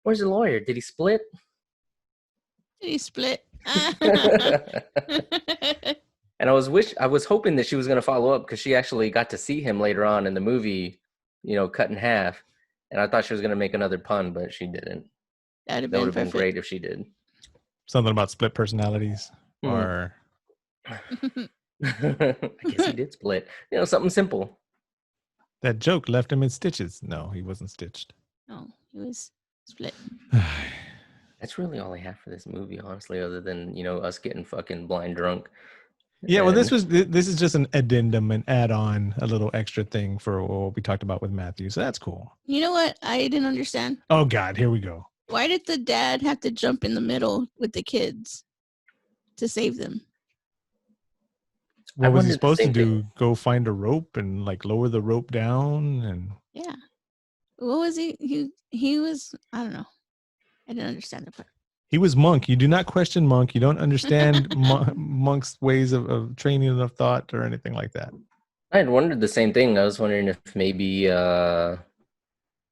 "Where's the lawyer? Did he split?" Did he split? And I was hoping that she was going to follow up because she actually got to see him later on in the movie, cut in half. And I thought she was going to make another pun, but she didn't. That would have been great if she did. Something about split personalities, or I guess he did split. Something simple. That joke left him in stitches. No, he wasn't stitched. No, he was split. That's really all I have for this movie, honestly, other than us getting fucking blind drunk. Yeah, well, this is just an addendum, an add-on, a little extra thing for what we talked about with Matthew. So that's cool. You know what? I didn't understand. Oh God, here we go. Why did the dad have to jump in the middle with the kids to save them? What was he supposed to do? Go find a rope and lower the rope down and. Yeah. What was he? He was. I don't know. I didn't understand the part. He was Monk. You do not question Monk. You don't understand Monk's ways of training of thought or anything like that. I had wondered the same thing. I was wondering if maybe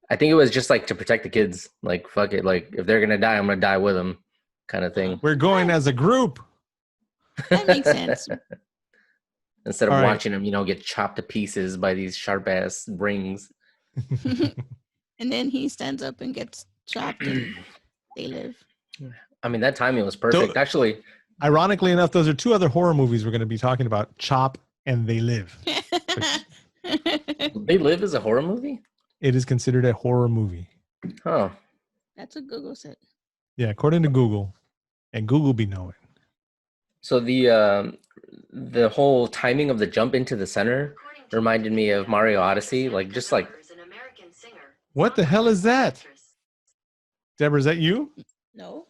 I think it was just to protect the kids. Like, fuck it. Like, if they're gonna die, I'm gonna die with them, kind of thing. We're going as a group. That makes sense. Instead of watching them, get chopped to pieces by these sharp ass rings. And then he stands up and gets chopped, and they live. I mean, that timing was perfect. Actually, ironically enough, those are 2 other horror movies we're going to be talking about: Chop and They Live. They Live is a horror movie? It is considered a horror movie. Oh. That's what Google said. Yeah, according to Google, and Google be knowing. So the whole timing of the jump into the center reminded me of Mario Odyssey, What the hell is that? Deborah, is that you? No.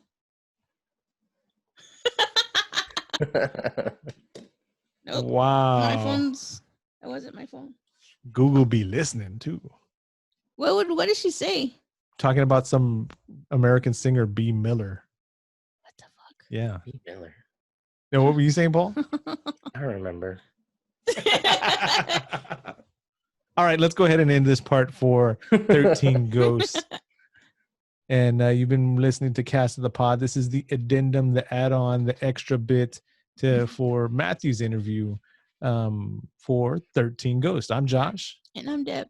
Nope. Wow. My phone's. That wasn't my phone. Google be listening too. What did she say? Talking about some American singer B. Miller. What the fuck? Yeah. B. Miller. No, what were you saying, Paul? I don't remember. All right, let's go ahead and end this part for 13 Ghosts. And you've been listening to Cast of the Pod. This is the addendum, the add-on, the extra bit for Matthew's interview for 13 Ghosts. I'm Josh. And I'm Deb.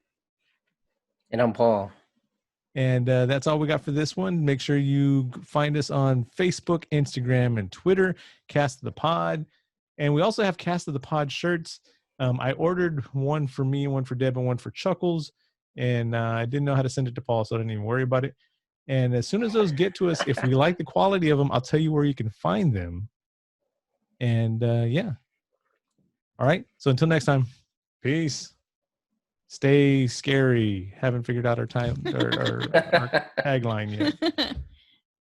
And I'm Paul. And that's all we got for this one. Make sure you find us on Facebook, Instagram, and Twitter, Cast of the Pod. And we also have Cast of the Pod shirts. I ordered one for me, one for Deb, and one for Chuckles. And I didn't know how to send it to Paul, so I didn't even worry about it. And as soon as those get to us, if we like the quality of them, I'll tell you where you can find them. And yeah. All right. So until next time, peace. Stay scary. Haven't figured out our tagline yet.